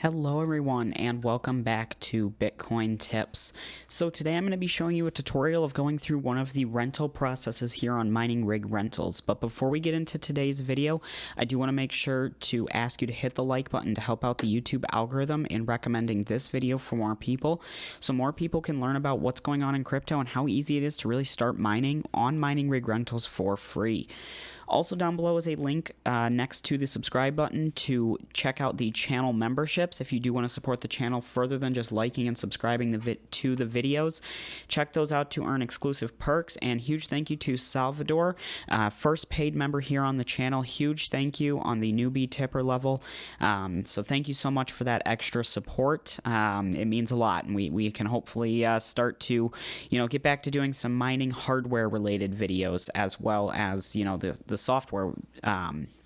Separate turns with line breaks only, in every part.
Hello everyone and welcome back to Bitcoin Tips. So today I'm going to be showing you a tutorial of going through one of the rental processes here on Mining Rig Rentals. But before we get into today's video, I do want to make sure to ask you to hit the like button to help out the YouTube algorithm in recommending this video for more people, so more people can learn about what's going on in crypto and how easy it is to really start mining on Mining Rig Rentals for free. Also down below is a link next to the subscribe button to check out the channel memberships if you do want to support the channel further than just liking and subscribing to the videos. Check those out to earn exclusive perks, and huge thank you to Salvador, first paid member here on the channel. Huge thank you on the newbie tipper level. So thank you so much for that extra support. It means a lot, and we can hopefully start to get back to doing some mining hardware related videos as well as the software.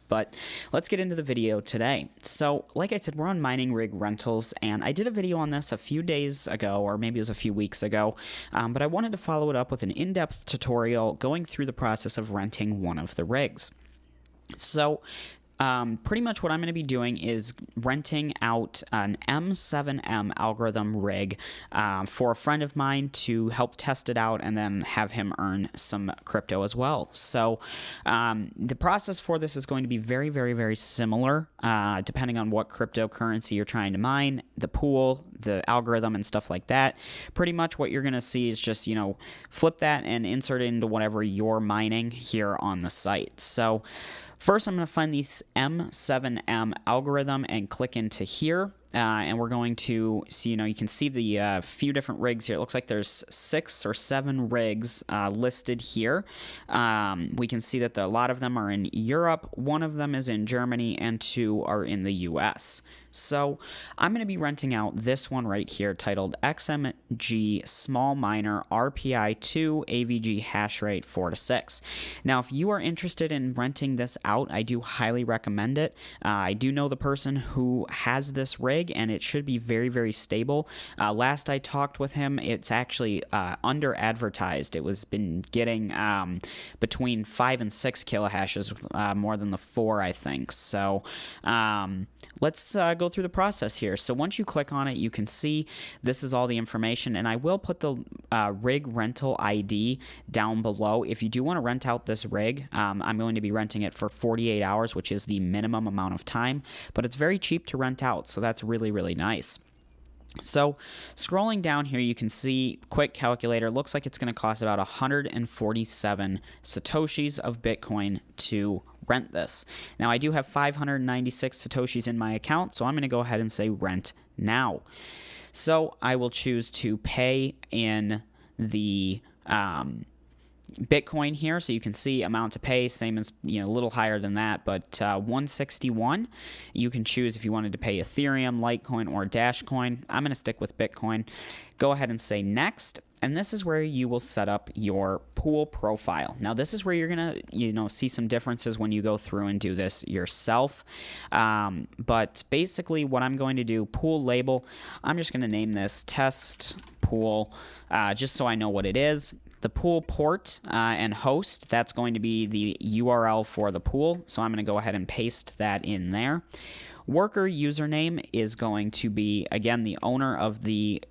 But let's get into the video today. So like I said, we're on Mining Rig Rentals, and I did a video on this a few days ago, or maybe it was a few weeks ago, but I wanted to follow it up with an in-depth tutorial going through the process of renting one of the rigs. So pretty much what I'm going to be doing is renting out an M7M algorithm rig for a friend of mine to help test it out and then have him earn some crypto as well. So the process for this is going to be very, very, very similar depending on what cryptocurrency you're trying to mine, the pool, the algorithm, and stuff like that. Pretty much what you're going to see is just, flip that and insert it into whatever you're mining here on the site. So first, I'm going to find this M7M algorithm and click into here. And we're going to see, you can see the few different rigs here. It looks like there's 6 or 7 rigs listed here. We can see that a lot of them are in Europe, one of them is in Germany, and 2 are in the US. So I'm going to be renting out this one right here titled XMG Small Miner RPI2 AVG hash rate 4 to 6. Now, if you are interested in renting this out, I do highly recommend it. I do know the person who has this rig, and it should be very, very stable. Last I talked with him, it's actually under advertised. It was been getting between 5 and 6 kilohashes, more than the 4, I think. So let's go through the process here. So once you click on it, you can see this is all the information, and I will put the rig rental ID down below. If you do want to rent out this rig, I'm going to be renting it for 48 hours, which is the minimum amount of time, but it's very cheap to rent out, so that's really, really nice. So scrolling down here, you can see, quick calculator, looks like it's going to cost about 147 Satoshis of Bitcoin to rent this. Now, I do have 596 Satoshis in my account, so I'm going to go ahead and say rent now. So I will choose to pay in the Bitcoin here, so you can see amount to pay, same as, a little higher than that, but 161. You can choose if you wanted to pay Ethereum, Litecoin, or Dashcoin. I'm going to stick with Bitcoin. Go ahead and say next, and this is where you will set up your pool profile. Now, this is where you're going to, see some differences when you go through and do this yourself. But basically what I'm going to do, pool label, I'm just going to name this test pool, just so I know what it is. The pool port and host, that's going to be the URL for the pool, so I'm going to go ahead and paste that in there. Worker username is going to be, again, the owner of the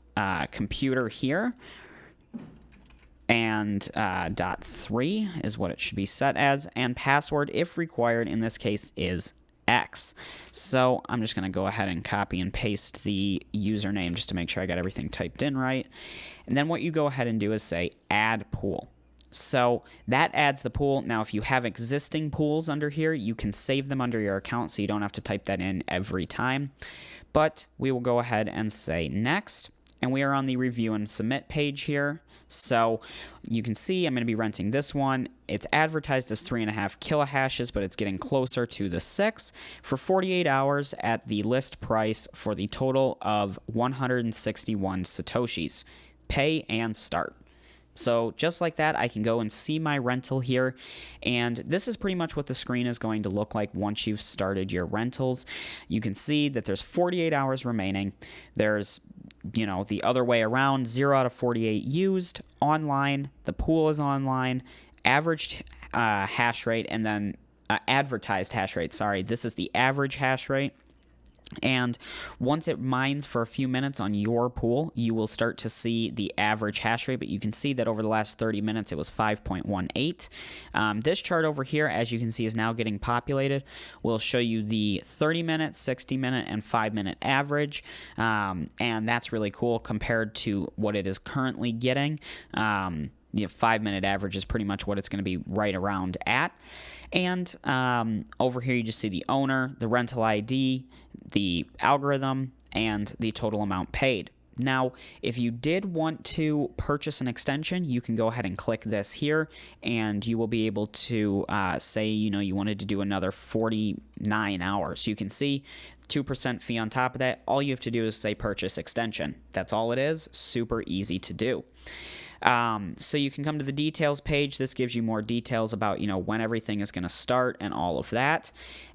computer here, and .3 is what it should be set as, and password, if required, in this case, is X. So I'm just going to go ahead and copy and paste the username just to make sure I got everything typed in right. And then what you go ahead and do is say add pool. So that adds the pool. Now, if you have existing pools under here, you can save them under your account, so you don't have to type that in every time. But we will go ahead and say next. And we are on the review and submit page here. So you can see I'm going to be renting this one. It's advertised as 3.5 kilohashes, but it's getting closer to the 6 for 48 hours at the list price for the total of 161 Satoshis. Pay and start. So just like that, I can go and see my rental here, and this is pretty much what the screen is going to look like once you've started your rentals. You can see that there's 48 hours remaining. There's the other way around, 0 out of 48 used, online, the pool is online, averaged hash rate, and then advertised hash rate, sorry. This is the average hash rate. And once it mines for a few minutes on your pool, you will start to see the average hash rate, but you can see that over the last 30 minutes, it was 5.18. This chart over here, as you can see, is now getting populated. We'll show you the 30-minute, 60-minute, and 5-minute average, and that's really cool compared to what it is currently getting. The 5-minute average is pretty much what it's going to be right around at. And over here, you just see the owner, the rental ID, the algorithm, and the total amount paid. Now, if you did want to purchase an extension, you can go ahead and click this here, and you will be able to say, you wanted to do another 49 hours. You can see 2% fee on top of that. All you have to do is say purchase extension. That's all it is. Super easy to do. So you can come to the details page. This gives you more details about, when everything is going to start and all of that.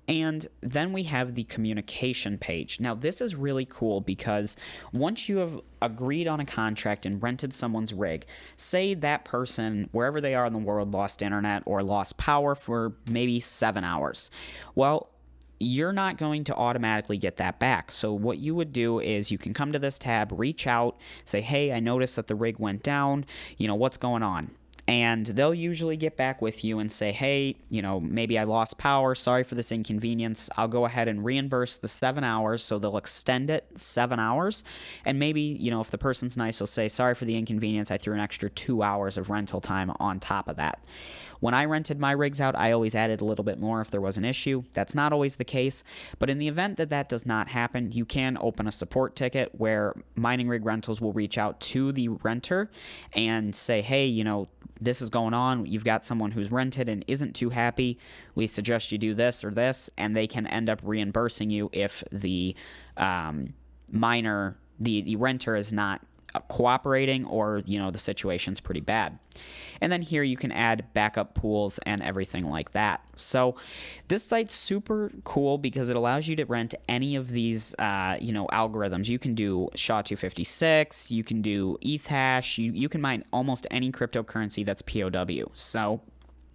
And then we have the communication page. Now, this is really cool because once you have agreed on a contract and rented someone's rig, say that person, wherever they are in the world, lost internet or lost power for maybe 7 hours. Well, you're not going to automatically get that back. So what you would do is you can come to this tab, reach out, say, hey, I noticed that the rig went down, what's going on? And they'll usually get back with you and say, hey, maybe I lost power. Sorry for this inconvenience. I'll go ahead and reimburse the 7 hours. So they'll extend it 7 hours. And maybe, if the person's nice, they'll say, sorry for the inconvenience. I threw an extra 2 hours of rental time on top of that. When I rented my rigs out, I always added a little bit more if there was an issue. That's not always the case, but in the event that that does not happen, you can open a support ticket where Mining Rig Rentals will reach out to the renter and say, hey, this is going on. You've got someone who's rented and isn't too happy. We suggest you do this or this, and they can end up reimbursing you if the the renter is not cooperating or the situation's pretty bad. And then here you can add backup pools and everything like that. So this site's super cool because it allows you to rent any of these algorithms. You can do SHA-256, you can do ETH hash, you can mine almost any cryptocurrency that's POW. So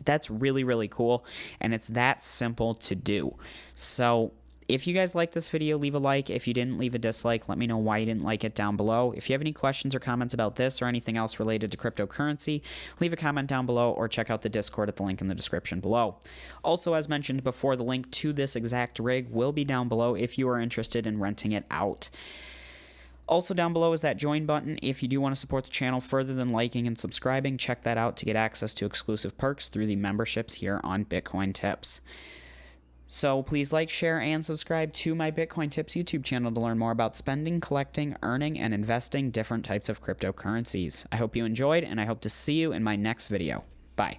that's really, really cool, and it's that simple to do. So if you guys like this video, leave a like. If you didn't, leave a dislike. Let me know why you didn't like it down below. If you have any questions or comments about this or anything else related to cryptocurrency, leave a comment down below or check out the Discord at the link in the description below. Also, as mentioned before, the link to this exact rig will be down below if you are interested in renting it out. Also down below is that join button. If you do want to support the channel further than liking and subscribing, check that out to get access to exclusive perks through the memberships here on Bitcoin Tips. So please like, share, and subscribe to my Bitcoin Tips YouTube channel to learn more about spending, collecting, earning, and investing different types of cryptocurrencies. I hope you enjoyed, and I hope to see you in my next video. Bye.